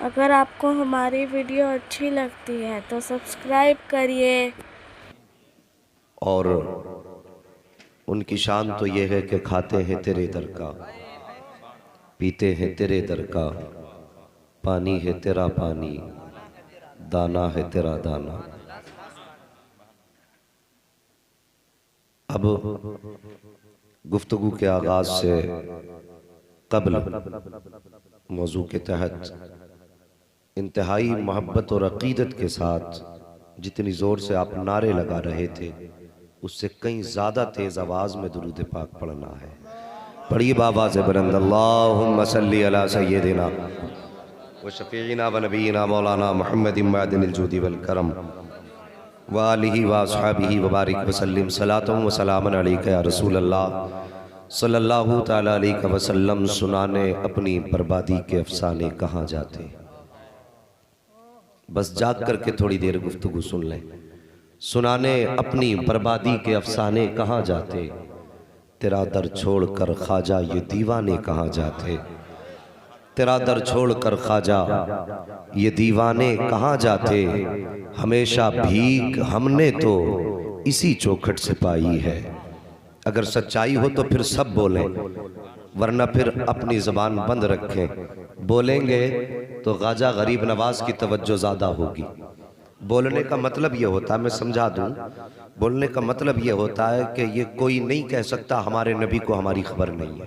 اگر آپ کو ہماری ویڈیو اچھی لگتی ہے تو سبسکرائب کریے۔ اور ان کی شان تو یہ ہے کہ کھاتے ہیں تیرے در کا، پیتے ہیں تیرے در کا، پانی ہے تیرا پانی، دانا ہے تیرا دانا۔ اب گفتگو کے آغاز سے قبل موضوع کے تحت انتہائی محبت اور عقیدت کے ساتھ جتنی زور سے آپ نعرے لگا رہے تھے اس سے کہیں زیادہ تیز آواز میں درود پاک پڑھنا ہے۔ پڑھیے بآواز بلند، اللہم صلی علی سیدنا و شفیعنا و نبینا مولانا محمد معدن الجود والکرم وآلہ واصحابہ وبارک وسلم، صلاۃ و سلام علیکہ یا رسول اللہ صلی اللہ تعالیٰ علیہ وسلم۔ سنانے اپنی بربادی کے افسانے کہاں جاتے، بس جاگ کر کے تھوڑی دیر گفتگو سن لیں۔ سنانے اپنی بربادی کے افسانے کہاں جاتے، تیرا در چھوڑ کر خواجہ یہ دیوانے کہاں جاتے، تیرا در چھوڑ کر خواجہ یہ دیوانے کہاں جاتے، ہمیشہ بھیک ہم نے تو اسی چوکھٹ سے پائی ہے۔ اگر سچائی ہو تو پھر سب بولیں، ورنہ پھر اپنی زبان بند رکھیں۔ بولیں گے تو خواجہ غریب نواز کی توجہ زیادہ ہوگی۔ بولنے کا مطلب یہ ہوتا ہے، میں سمجھا دوں، بولنے کا مطلب یہ ہوتا ہے کہ یہ کوئی نہیں کہہ سکتا ہمارے نبی کو ہماری خبر نہیں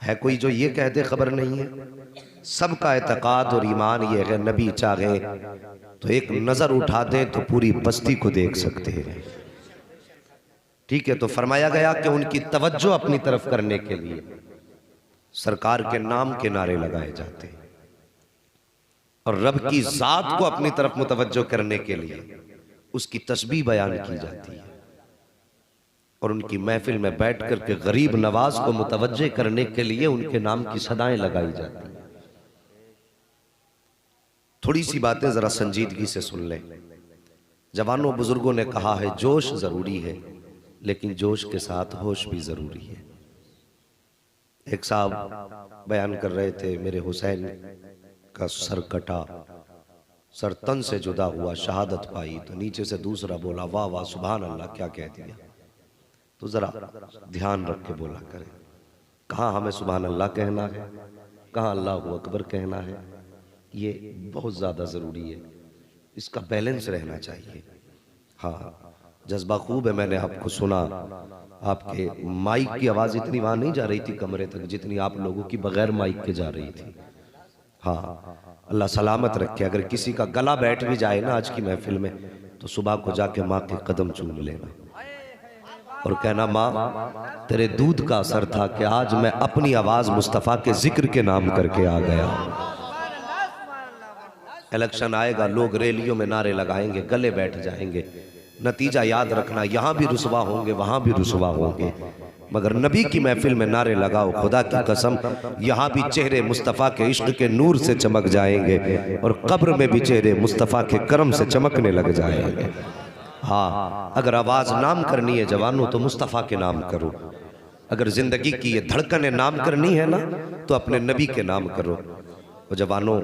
ہے کوئی جو یہ کہہ دے خبر نہیں ہے؟ سب کا اعتقاد اور ایمان یہ ہے نبی چاہے تو ایک نظر اٹھا دیں تو پوری بستی کو دیکھ سکتے ہیں۔ ٹھیک ہے، تو فرمایا گیا کہ ان کی توجہ اپنی طرف کرنے کے لیے سرکار کے نام کے نعرے لگائے جاتے ہیں، اور رب کی ذات کو اپنی طرف متوجہ کرنے کے لیے اس کی تسبیح بیان کی جاتی ہے، اور ان کی محفل میں بیٹھ کر کے غریب نواز کو متوجہ کرنے کے لیے ان کے نام کی صدائیں لگائی جاتی ہیں۔ تھوڑی سی باتیں ذرا سنجیدگی سے سن لیں۔ جوانوں بزرگوں نے کہا ہے جوش ضروری ہے لیکن جوش کے ساتھ ہوش بھی ضروری ہے۔ ایک صاحب بیان کر رہے تھے، میرے حسین کا سر کٹا، سر تن سے جدا ہوا، شہادت پائی، تو نیچے سے دوسرا بولا واہ واہ سبحان اللہ، کیا کہہ دیا۔ تو ذرا دھیان رکھ کے بولا کریں، کہاں ہمیں سبحان اللہ کہنا ہے، کہاں اللہ اکبر کہنا ہے، یہ بہت زیادہ ضروری ہے، اس کا بیلنس رہنا چاہیے۔ ہاں جذبہ خوب ہے، میں نے آپ کو سنا، آپ کے مائک کی آواز اتنی وہاں نہیں جا رہی تھی کمرے تک جتنی آپ لوگوں کی بغیر مائک کے جا رہی تھی۔ ہاں اللہ سلامت رکھے، اگر کسی کا گلا بیٹھ بھی جائے نا آج کی محفل میں تو صبح کو جا کے ماں کے قدم چوم لینا اور کہنا ماں تیرے دودھ کا اثر تھا کہ آج میں اپنی آواز مصطفیٰ کے ذکر کے نام کر کے آ گیا۔ الیکشن آئے گا، لوگ ریلیوں میں نعرے لگائیں گے، گلے بیٹھ جائیں گے، نتیجہ یاد رکھنا یہاں بھی رسوا ہوں گے وہاں بھی رسوا ہوں گے، مگر نبی کی محفل میں نعرے لگاؤ، خدا کی قسم یہاں بھی چہرے مصطفیٰ کے عشق کے نور سے چمک جائیں گے اور قبر میں بھی چہرے مصطفیٰ کے کرم سے چمکنے لگ جائیں گے۔ ہاں اگر آواز نام کرنی ہے جوانوں تو مصطفیٰ کے نام کرو، اگر زندگی کی یہ دھڑکن نام کرنی ہے نا تو اپنے نبی کے نام کرو۔ وہ جوانوں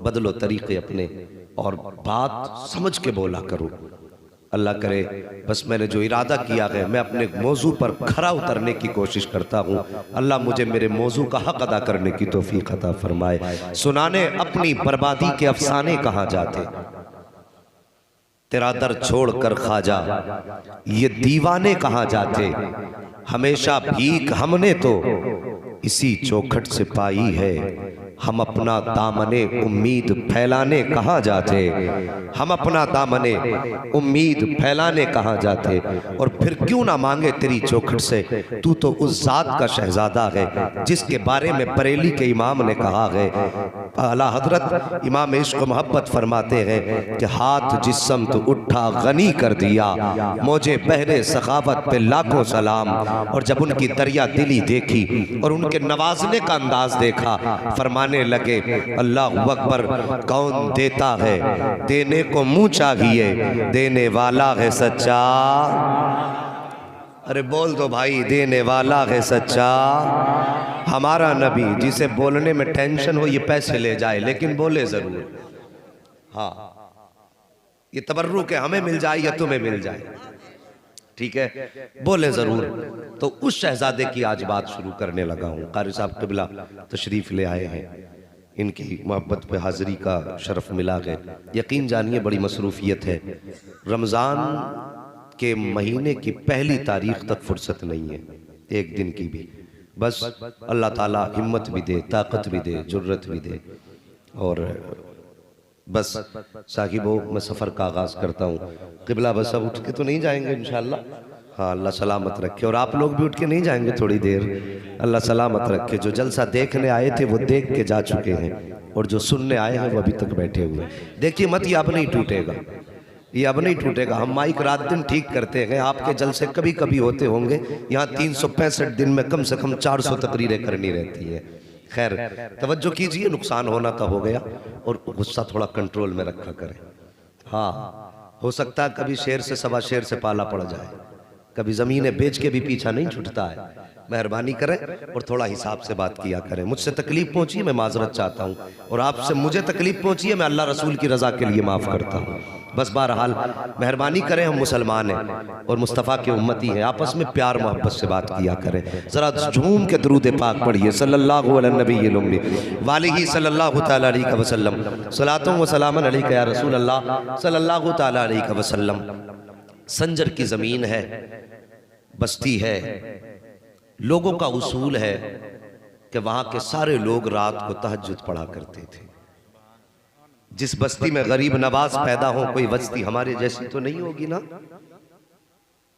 بدلو طریقے اپنے اور بات سمجھ کے بولا کرو۔ اللہ کرے بس میں نے جو ارادہ کیا ہے میں اپنے موضوع پر کھرا اترنے کی کوشش کرتا ہوں، اللہ مجھے میرے موضوع کا حق ادا کرنے کی توفیق عطا فرمائے۔ سنانے اپنی بربادی کے افسانے کہاں جاتے، تیرا در چھوڑ کر خواجہ یہ دیوانے کہاں جاتے، ہمیشہ بھیک ہم نے تو اسی چوکھٹ سے پائی ہے، ہم اپنا دامن امید پھیلانے کہاں جاتے، ہم اپنا دامن امید پھیلانے کہاں جاتے، اور پھر کیوں نہ مانگے تیری چوکھٹ سے، تو تو اس ذات کا شہزادہ ہے جس کے بارے میں بریلی کے امام نے کہا ہے۔ اعلیٰ حضرت امام عشق و محبت فرماتے ہیں کہ ہاتھ جس سمت اٹھا غنی کر دیا، موجے بحر سخاوت پہ لاکھوں سلام، اور جب ان کی دریا دلی دیکھی اور ان کے نوازنے کا انداز دیکھا فرمانے لگے اللہ اکبر، کون دیتا ہے دینے کو منہ چاہیے، دینے والا ہے سچا، ارے بول دو بھائی، دینے والا ہے سچا۔ ہمارا نبی جسے بولنے میں ٹینشن ہو یہ پیسے لے جائے لیکن بولے ضرور. ہاں یہ تبرک ہے، ہمیں مل جائے یا تمہیں مل جائے، ٹھیک ہے، بولے ضرور. تو اس شہزادے کی آج بات شروع کرنے لگا ہوں. قاری صاحب قبلہ تشریف لے آئے ہیں، ان کی محبت پہ حاضری کا شرف ملا ہے. یقین جانیے بڑی مصروفیت ہے، رمضان کے مہینے کی پہلی تاریخ تک فرصت نہیں ہے ایک دن کی بھی. بس اللہ تعالیٰ ہمت بھی دے، طاقت بھی دے، جرت بھی دے. اور بس صاحبو میں سفر کا آغاز کرتا ہوں. قبلہ بس اب اٹھ کے تو نہیں جائیں گے انشاءاللہ؟ ہاں اللہ سلامت رکھے. اور آپ لوگ بھی اٹھ کے نہیں جائیں گے تھوڑی دیر؟ اللہ سلامت رکھے. جو جلسہ دیکھنے آئے تھے وہ دیکھ کے جا چکے ہیں، اور جو سننے آئے ہیں وہ ابھی تک بیٹھے ہوئے. دیکھیے مت یہ اب نہیں ٹوٹے گا، یہ اب نہیں ٹوٹے گا. ہم مائک رات دن ٹھیک کرتے ہیں، آپ کے جلسے کبھی کبھی ہوتے ہوں گے. یہاں 365 دن میں کم سے کم 400 تقریریں کرنی رہتی ہے. خیر توجہ کیجئے، نقصان ہونا تو ہو گیا، اور غصہ تھوڑا کنٹرول میں رکھا کریں. ہاں ہو سکتا ہے کبھی شیر سے سوا شیر سے پالا پڑ جائے، کبھی زمینیں بیچ کے بھی پیچھا نہیں چھٹتا ہے. مہربانی کریں اور تھوڑا حساب سے بات کیا کریں. مجھ سے تکلیف پہنچی ہے میں معذرت چاہتا ہوں، اور آپ سے مجھے تکلیف پہنچی ہے میں اللہ رسول کی رضا کے لیے معاف کرتا ہوں. بس بہرحال مہربانی کریں، ہم مسلمان ہیں اور مصطفیٰ کی امتی ہیں، آپس میں پیار محبت سے بات کیا کریں. ذرا جھوم کے درود پاک پڑھیے صلی اللہ علیہ النبی الامی والہ صلی اللہ تعالیٰ علیہ وسلم. صلاۃ و سلام علیک یا رسول اللہ صلی اللہ تعالیٰ علیہ وسلم. سنجر کی زمین ہے، بستی ہے، لوگوں کا اصول ہے کہ وہاں کے سارے لوگ رات کو تہجد پڑھا کرتے تھے. جس بستی میں غریب نواز پیدا ہو، کوئی بستی ہمارے جیسی تو نہیں ہوگی نا،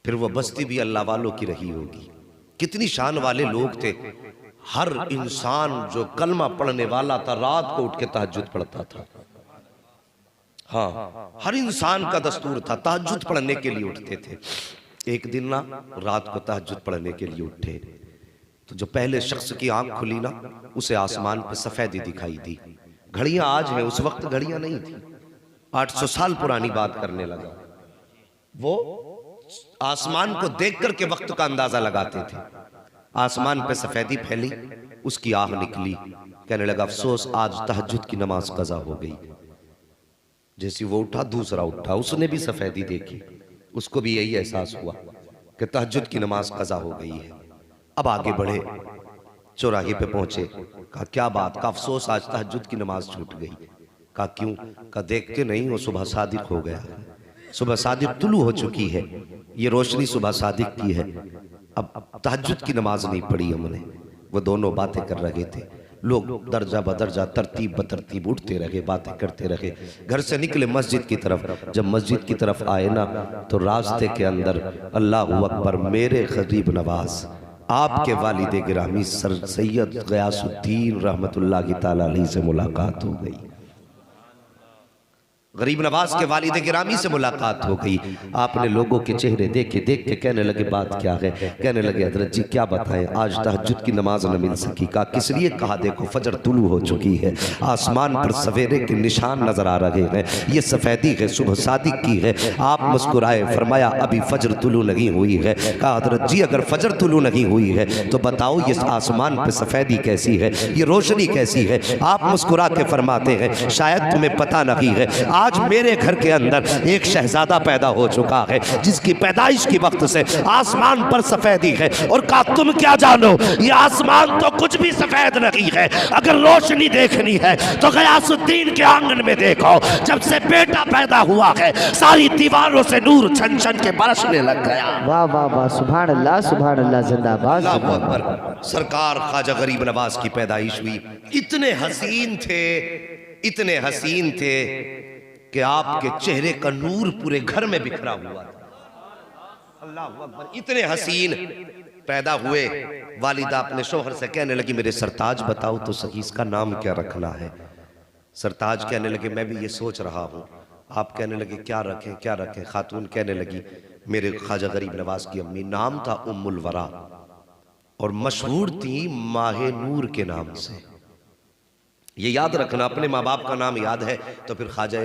پھر وہ بستی بھی اللہ والوں کی رہی ہوگی. کتنی شان والے لوگ تھے. ہر انسان جو کلمہ پڑھنے والا تھا رات کو اٹھ کے تہجد پڑھتا تھا. ہاں ہر انسان کا دستور تھا، تہجد پڑھنے کے لیے اٹھتے تھے. ایک دن نا رات کو تہجد پڑھنے کے لیے اٹھے تو جو پہلے شخص کی آنکھ کھلی نا اسے آسمان پہ سفیدی دکھائی دی. گھڑیاں آج ہیں، اس وقت گھڑیاں نہیں تھی. 800 سال پرانی بات کرنے لگا. وہ آسمان کو دیکھ کر کے وقت کا اندازہ لگاتے تھے. آسمان پہ سفیدی پھیلی، اس کی آہ نکلی. کہنے لگا افسوس آج تہجد کی نماز قضا ہو گئی. جیسی وہ اٹھا دوسرا اٹھا، اس نے بھی سفیدی دیکھی، اس کو بھی یہی احساس ہوا کہ تہجد کی نماز قضا ہو گئی ہے. اب آگے بڑھے، چوراہے پہ پہنچے. کہا کیا بات؟ کہا افسوس آج تہجد کی نماز چھوٹ گئی. کہا کیوں؟ کہا دیکھتے نہیں وہ صبح صادق ہو گیا، صبح صادق طلوع ہو چکی ہے، یہ روشنی صبح صادق کی ہے. اب تہجد کی نماز نہیں پڑھی ہم نے. وہ دونوں باتیں کر رہے تھے. لوگ درجہ بدرجہ ترتیب بترتیب اٹھتے رہے، باتیں کرتے رہے. گھر سے نکلے مسجد کی طرف. جب مسجد کی طرف آئے نا تو راستے کے اندر اللہ اکبر میرے غریب نواز آپ کے والد گرامی سر سید غیاث الدین رحمت اللہ تعالیٰ علیہ سے ملاقات ہو گئی. غریب نواز کے والد گرامی سے ملاقات ہو گئی. آپ نے لوگوں کے چہرے دیکھے، دیکھ کے کہنے لگے بات کیا ہے؟ کہنے لگے حضرت جی کیا بتائیں، آج تہجد کی نماز نہ مل سکی. کہا کس لیے؟ کہا دیکھو فجر طلوع ہو چکی ہے، آسمان پر سویرے کے نشان نظر آ رہے ہیں، یہ سفیدی ہے، صبح صادق کی ہے. آپ مسکرائے، فرمایا ابھی فجر طلوع نہیں ہوئی ہے. کہا حضرت جی اگر فجر طلوع نہیں ہوئی ہے تو بتاؤ یہ آسمان پہ سفیدی کیسی ہے، یہ روشنی کیسی ہے؟ آپ مسکرا کے فرماتے ہیں شاید تمہیں پتہ نہیں ہے، آج میرے گھر کے اندر ایک شہزادہ پیدا ہو چکا ہے جس کی پیدائش کی وقت سے آسمان پر سفیدی ہے. اور کہا تم کیا جانو، یہ آسمان تو کچھ بھی سفید نہیں ہے. اگر روشنی دیکھنی ہے تو غیاث الدین کے آنگن میں دیکھو، جب سے بیٹا پیدا ہوا ہے ساری دیواروں سے نور چھن چھن کے برسنے لگ گیا. واہ واہ واہ، سبحان اللہ سبحان اللہ، زندہ باد. اللہ اکبر. سرکار خواجہ غریب نواز کی پیدائش ہوئی. اتنے حسین تھے، اتنے حسین تھے کہ آپ کے چہرے کا نور پورے گھر میں بکھرا ہوا تھا. اللہ اکبر. اتنے حسین پیدا ہوئے. والدہ اپنے شوہر سے کہنے لگی میرے سرتاج بتاؤ تو صحیح اس کا نام کیا رکھنا ہے. سرتاج کہنے لگے میں بھی یہ سوچ رہا ہوں. آپ کہنے لگے کیا رکھیں کیا رکھیں. خاتون کہنے لگی میرے خواجہ غریب نواز کی امی نام تھا ام الورا اور مشہور تھی ماہ نور کے نام سے. یہ یاد رکھنا، اپنے ماں باپ کا نام یاد ہے تو پھر خواجہ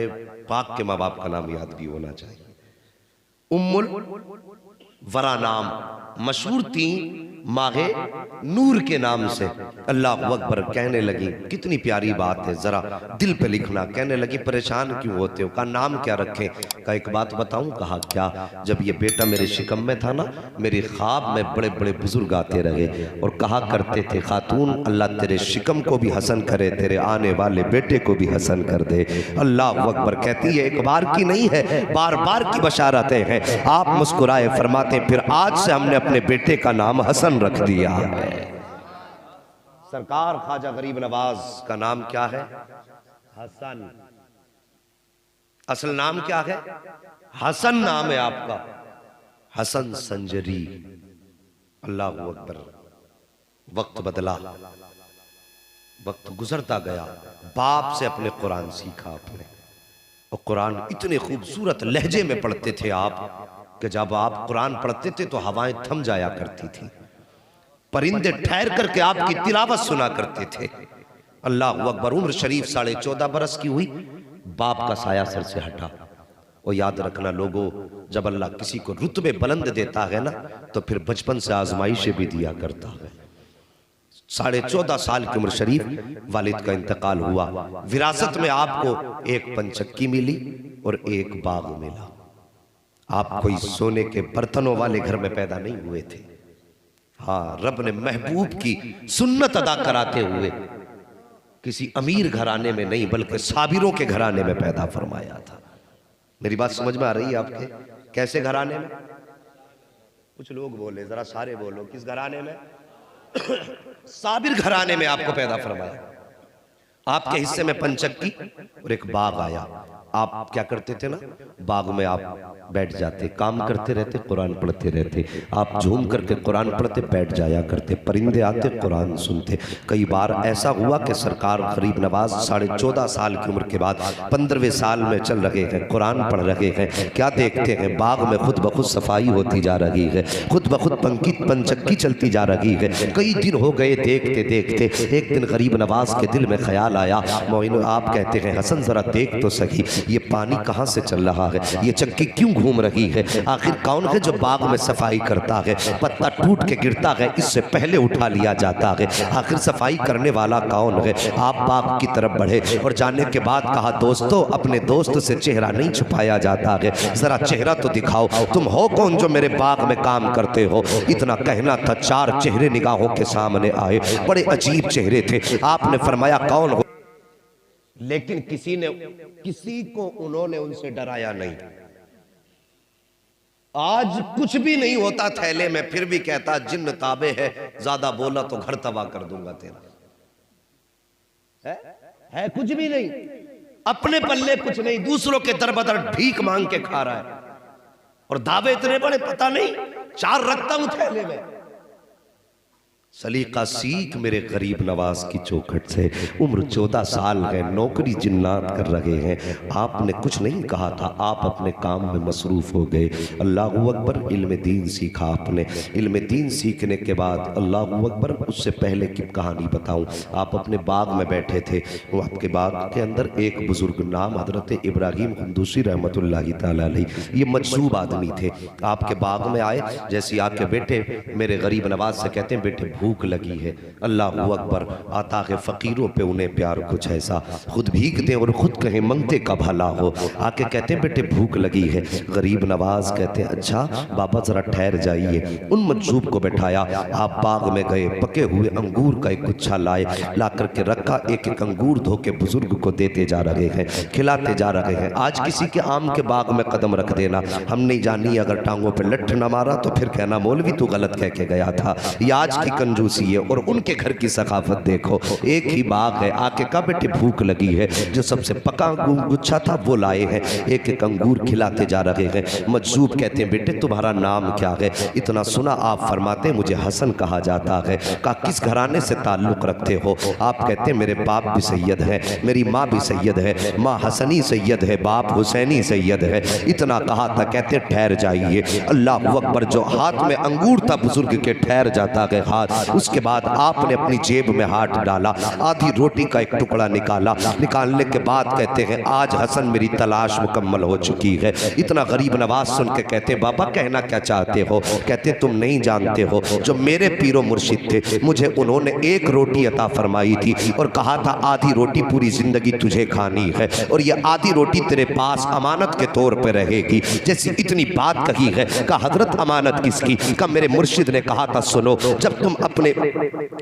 پاک کے ماں باپ کا نام یاد بھی ہونا چاہیے. ام الورا نام، مشہور تھی ماہ نور کے نام سے اللہ اکبر کہنے لگی کتنی پیاری بات ہے، ذرا دل پہ لکھنا۔ کہنے لگی پریشان کیوں ہوتے ہو؟ کہا نام کیا رکھیں؟ کہا ایک بات بتاؤں؟ کہا کیا؟ جب یہ بیٹا میرے شکم میں تھا نا، میرے خواب میں بڑے بڑے بزرگ آتے رہے اور کہا کرتے تھے خاتون اللہ تیرے شکم کو بھی حسن کرے، تیرے آنے والے بیٹے کو بھی حسن کر دے۔ اللہ اکبر کہتی ہے ایک بار کی نہیں ہے، بار بار کی بشارتیں ہیں۔ آپ مسکرائے فرماتے ہیں پھر آج سے ہم نے اپنے بیٹے کا نام حسن رکھ دیا ہے۔ سرکار خواجہ غریب نواز کا نام کیا ہے؟ حسن۔ اصل نام کیا ہے؟ حسن نام ہے آپ کا، حسن سنجری۔ اللہ اکبر۔ وقت بدلا، وقت گزرتا گیا، باپ سے اپنے قرآن سیکھا آپ نے، اور قرآن اتنے خوبصورت لہجے میں پڑھتے تھے آپ کہ جب آپ قرآن پڑھتے تھے تو ہوائیں تھم جایا کرتی تھی، پرندے ٹھہر کر کے آپ کی تلاوت سنا کرتے تھے۔ اللہ اکبر۔ عمر شریف 14.5 برس کی ہوئی، باپ کا سایہ سر سے ہٹا۔ اور یاد رکھنا لوگوں، جب اللہ کسی کو رتبے بلند دیتا ہے نا تو پھر بچپن سے آزمائشیں بھی دیا کرتا ہے۔ 14.5 سال کی عمر شریف والد کا انتقال ہوا، وراثت میں آپ کو ایک پنچکی ملی اور ایک باغ ملا۔ آپ کوئی سونے کے برتنوں والے گھر میں پیدا نہیں ہوئے تھے، ہاں رب نے محبوب کی سنت ادا کراتے ہوئے کسی امیر گھرانے میں نہیں بلکہ صابروں کے گھرانے میں پیدا فرمایا تھا۔ میری بات سمجھ میں آ رہی ہے آپ کے؟ کیسے گھرانے میں؟ کچھ لوگ بولے، ذرا سارے بولو، کس گھرانے میں؟ صابر گھرانے میں آپ کو پیدا فرمایا۔ آپ کے حصے میں پنچکی اور ایک باغ آیا۔ آپ کیا کرتے تھے نا، باغ میں آپ بیٹھ جاتے، کام کرتے رہتے، قرآن پڑھتے رہتے، آپ جھوم کر کے قرآن پڑھتے بیٹھ جایا کرتے، پرندے آتے قرآن سنتے۔ کئی بار ایسا ہوا کہ سرکار غریب نواز 14.5 سال کی عمر کے بعد 15ویں سال میں چل رہے ہیں، قرآن پڑھ رہے ہیں، کیا دیکھتے ہیں؟ باغ میں خود بخود صفائی ہوتی جا رہی ہے، خود بخود پنچکی چلتی جا رہی ہے۔ کئی دن ہو گئے دیکھتے دیکھتے، ایک دن غریب نواز کے دل میں خیال آیا، موئن آپ کہتے ہیں حسن ذرا دیکھ تو سہی یہ پانی کہاں سے چل رہا ہے، یہ چکی کیوں گھوم رہی ہے، آخر کون ہے جو باغ میں صفائی کرتا ہے؟ پتا ٹوٹ کے گرتا ہے اس سے پہلے اٹھا لیا جاتا ہے، آخر صفائی کرنے والا کون ہے؟ آپ باغ کی طرف بڑھے اور جانے کے بعد کہا دوستو اپنے دوست سے چہرہ نہیں چھپایا جاتا ہے، ذرا چہرہ تو دکھاؤ، تم ہو کون جو میرے باغ میں کام کرتے ہو؟ اتنا کہنا تھا 4 چہرے نگاہوں کے سامنے آئے، بڑے عجیب چہرے تھے۔ آپ نے فرمایا کون ہو؟ لیکن کسی کو انہوں نے ان سے ڈرایا نہیں۔ آج کچھ بھی نہیں ہوتا تھیلے میں پھر بھی کہتا جن تابع ہے، زیادہ بولا تو گھر تباہ کر دوں گا تیرا۔ ہے کچھ بھی نہیں، اپنے پلے کچھ نہیں، دوسروں کے در بدر بھیک مانگ کے کھا رہا ہے، اور دعوے اتنے بڑے پتہ نہیں 4 رکھتا ہوں تھیلے میں۔ سلیقہ سیکھ میرے غریب نواز کی چوکھٹ سے، عمر 14 سال ہے، نوکری جنات کر رہے ہیں، آپ نے کچھ نہیں کہا تھا، آپ اپنے کام میں مصروف ہو گئے۔ اللہ اکبر۔ علم دین سیکھا آپ نے، علم دین سیکھنے کے بعد اللہ اکبر، اس سے پہلے کی کہانی بتاؤں، آپ اپنے باغ میں بیٹھے تھے، آپ کے باغ کے اندر ایک بزرگ نام حضرت ابراہیم قندوسی رحمت اللہ تعالیٰ علیہ، یہ مجذوب آدمی تھے، آپ کے باغ میں آئے، جیسے آ کے بیٹے میرے غریب نواز سے کہتے ہیں بیٹے بھوک لگی ہے۔ اللہ اکبر۔ آتا ہے فقیروں پہ انہیں پیار کچھ ایسا، خود بھیگ دیں اور خود کہیں منگتے کا بھلا ہو۔ آکے کہتے ہیں بیٹے بھوک لگی ہے، غریب نواز کہتے ہیں اچھا بابا ذرا ٹھہر جائیے۔ ان مجذوب کو بٹھایا، آپ باغ میں گئے، پکے ہوئے انگور کا ایک گچھا لائے، لا کر کے رکھا، ایک ایک انگور دھو کے بزرگ کو دیتے جا رہے ہیں، کھلاتے جا رہے ہیں۔ آج کسی کے آم کے باغ میں قدم رکھ دینا، ہم نہیں جانی اگر ٹانگوں پہ لٹھ نہ مارا تو پھر کہنا مولوی تو غلط کہہ کے گیا تھا۔ یہ آج کی کنجوسی ہے، اور ان کے گھر کی ثقافت دیکھو، ایک ہی باغ ہے، آکے کہا بیٹے بھوک لگی ہے، جو سب سے پکا گچھا تھا وہ لائے ہیں، ایک ایک انگور کھلاتے جا رہے ہیں۔ مجذوب کہتے ہیں بیٹے تمہارا نام کیا ہے؟ اتنا سنا آپ فرماتے ہیں مجھے حسن کہا جاتا ہے۔ کہا کس گھرانے سے تعلق رکھتے ہو؟ آپ کہتے ہیں میرے باپ بھی سید ہے، میری ماں بھی سید ہے، ماں حسنی سید ہے، باپ حسینی سید ہے۔ اتنا کہا تھا، کہتے ٹھہر جائیے۔ اللہ اکبر۔ جو ہاتھ میں انگور تھا بزرگ کے ٹھہر جاتا ہے ہاتھ، اس کے بعد آپ نے اپنی جیب میں ہاتھ ڈالا, آدھی روٹی کا ایک ٹکڑا نکالا, نکالنے کے بعد کہتے ہیں آج حسن میری تلاش مکمل ہو چکی ہے. اتنا غریب نواز سن کے کہتے بابا کہنا کیا چاہتے ہو؟ کہتے تم نہیں جانتے ہو, جو میرے پیر و مرشد تھے مجھے انہوں نے ایک روٹی عطا فرمائی تھی اور کہا تھا آدھی روٹی پوری زندگی تجھے کھانی ہے, اور یہ آدھی روٹی تیرے پاس امانت کے طور پہ رہے گی. جیسی اتنی بات کہی ہے, کہا حضرت امانت کس کی؟ کہا میرے مرشد نے کہا تھا سنو, جب تم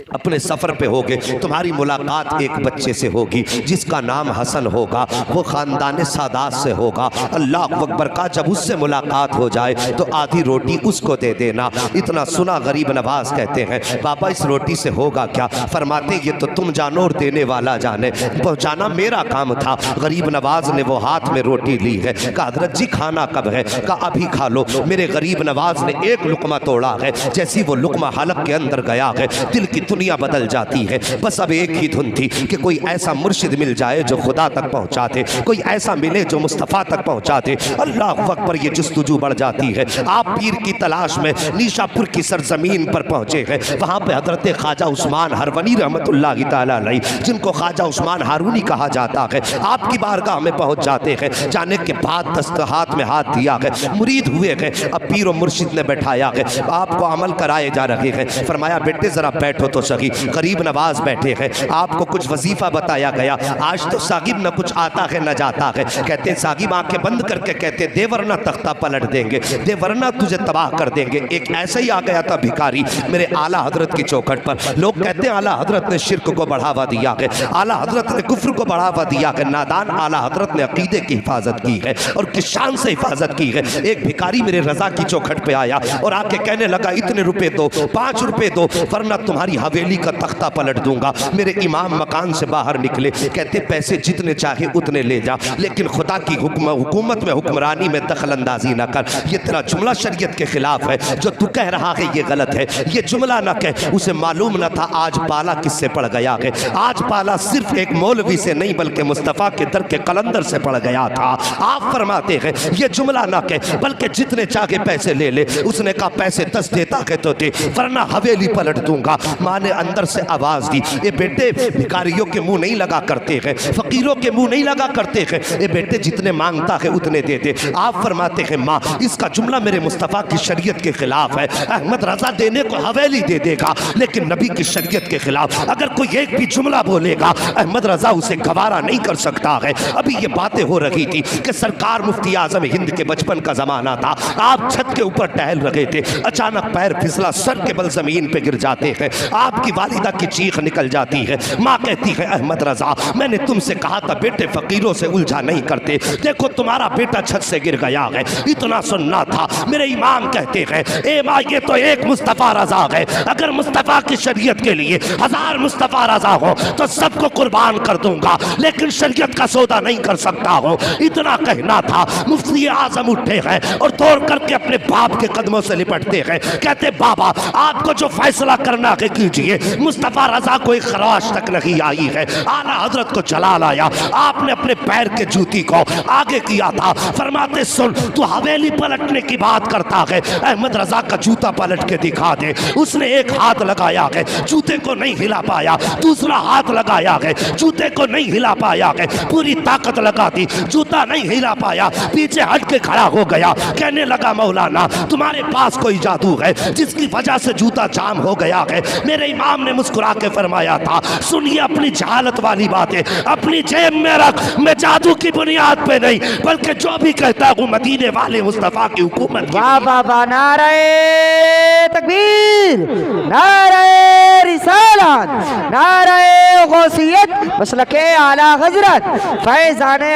اپنے سفر پہ ہوگے تمہاری ملاقات ایک بچے سے ہوگی جس کا نام حسن ہوگا, وہ خاندان سادات سے ہوگا. اللہ اکبر کا جب اس سے ملاقات ہو جائے تو آدھی روٹی اس کو دے دینا. اتنا سنا غریب نواز کہتے ہیں بابا اس روٹی سے ہوگا کیا؟ فرماتے یہ تو تم جانو اور دینے والا جانے, پہنچانا میرا کام تھا. غریب نواز نے وہ ہاتھ میں روٹی لی ہے, کہا حضرت جی کھانا کب ہے؟ کہا ابھی کھا لو. میرے غریب نواز نے ایک لقمہ توڑا ہے, جیسی وہ لقمہ حلق کے اندر گیا ہے دل کی دنیا بدل جاتی ہے. بس اب ایک ہی دھن تھی کہ کوئی ایسا مرشد مل جائے جو خدا تک پہنچا دے, کوئی ایسا ملے جو مصطفیٰ تک پہنچا دے. اللہ وقت پر یہ جستجو بڑھ جاتی ہے. آپ پیر کی تلاش میں نیشا پور کی سرزمین پر پہنچے ہیں. وہاں پہ حضرت خواجہ عثمان ہرونی رحمت اللہ تعالیٰ علیہ, جن کو خواجہ عثمان ہارونی کہا جاتا ہے, آپ کی بارگاہ میں پہنچ جاتے ہیں. جانے کے بعد دست ہاتھ میں ہاتھ دیا ہے, مرید ہوئے ہیں. اب پیر و مرشد نے بٹھایا ہے, آپ کو عمل کرائے جا رہے ہیں. فرمایا بیٹے ذرا بیٹھو تو سہی. غریب نواز بیٹھے ہیں, آپ کو کچھ وظیفہ بتایا گیا. آج تو صاحب نہ کچھ آتا ہے نہ جاتا ہے. کہتے صاحب آنکھیں بند کر کے کہتے دے ورنہ تختہ پلٹ دیں گے, دے ورنہ تجھے تباہ کر دیں گے. ایک ایسا ہی آ گیا تھا بھکاری میرے اعلیٰ حضرت کی چوکھٹ پر. لوگ کہتے ہیں اعلیٰ حضرت نے شرک کو بڑھاوا دیا ہے, اعلیٰ حضرت نے کفر کو بڑھاوا دیا ہے. نادان اعلیٰ حضرت نے عقیدے کی حفاظت کی ہے اور کس شان سے حفاظت کی ہے. ایک بھکاری میرے رضا کی چوکھٹ پہ آیا اور آ کے کہنے لگا اتنے روپے دو, 5 روپے دو, ورنہ تمہاری حویلی کا تختہ پلٹ دوں گا. میرے امام مکان سے باہر نکلے, کہتے پیسے جتنے چاہے اتنے لے جا, لیکن خدا کی حکومت میں حکمرانی میں دخل اندازی نہ کر. یہ تیرا جملہ شریعت کے خلاف ہے, جو تو کہہ رہا ہے یہ غلط ہے. یہ جملہ نہ کہہ. اسے معلوم نہ تھا آج پالا کس سے پڑ گیا ہے. آج پالا صرف ایک مولوی سے نہیں بلکہ مصطفیٰ کے در کے قلندر سے پڑ گیا تھا. آپ فرماتے ہیں یہ جملہ نہ کہہ بلکہ جتنے چاہے پیسے لے لے. اس نے کہا پیسے 10 دیتا ہے تو دے, ورنہ حویلی پلٹ دوں گا. ماں نے اندر سے آواز دی, اے بیٹے بھکاریوں کے منہ نہیں لگا کرتے ہیں, فقیروں کے منہ نہیں لگا کرتے ہیں. اے بیٹے جتنے مانگتا ہے اتنے دے دے. آپ فرماتے ہیں ماں اس کا جملہ میرے مصطفیٰ کی شریعت کے خلاف ہے. احمد رضا دینے کو حویلی دے دے گا لیکن نبی کی شریعت کے خلاف. اگر کوئی ایک بھی جملہ بولے گا احمد رضا اسے گوارا نہیں کر سکتا ہے. ابھی یہ باتیں ہو رہی تھی کہ سرکار مفتی اعظم ہند کے بچپن کا زمانہ تھا. آپ چھت کے اوپر ٹہل رہے تھے, اچانک پیر پھسلا, سر کے بل زمین پہ گر جاتے ہیں. آپ کی والدہ کی چیخ نکل جاتی ہے. ماں کہتی ہے احمد رضا میں نے تم سے کہا تھا بیٹے فقیروں سے الجھا نہیں کرتے, دیکھو تمہارا بیٹا چھت سے گر گیا ہے. اتنا سننا تھا. میرے امام کہتے ہیں اے ماں یہ تو ایک مصطفیٰ رضا ہے, اگر مصطفیٰ کی شریعت کے لیے 1000 مصطفیٰ رضا ہو تو سب کو قربان کر دوں گا, لیکن شریعت کا سودا نہیں کر سکتا ہوں. اتنا کہنا تھا. مفتی اعظم اٹھے ہیں اور توڑ کر کے اپنے باپ کے قدموں سے لپٹتے ہیں. کہتے بابا آپ کو جو فیصلہ کرنا ہے کیجئے. مصطفیٰ رضا کو ایک خراش تک نہیں آئی ہے. اعلیٰ حضرت کو جلال آیا. آپ نے اپنے پیر کے جوتی کو آگے کیا تھا. فرماتے سن تو حویلی پلٹنے کی بات کرتا ہے, احمد رضا کا جوتا پلٹ کے دکھا دے. اس نے ایک ہاتھ لگایا ہے, جوتے کو نہیں ہلا پایا. دوسرا ہاتھ لگایا ہے, جوتے کو نہیں ہلا پایا ہے. پوری طاقت لگا دی, جوتا نہیں ہلا پایا. پیچھے ہٹ کے کھڑا ہو گیا. کہنے لگا مولانا تمہارے پاس کوئی جادو ہے جس کی وجہ سے جوتا جام ہو گیا ہے. میرے امام نے مسکرا کے فرمایا تھا سنیے اپنی جہالت والی باتیں اپنی جیب میں رکھ. میں جادو کی بنیاد پہ نہیں بلکہ جو بھی کہتا ہوں مدینے والے مصطفیٰ کی حکومت. واہ بابا, نعرہ تکبیر, نعرہ رسالت, نعرہ غوثیت, مسلک اعلیٰ حضرت فیضان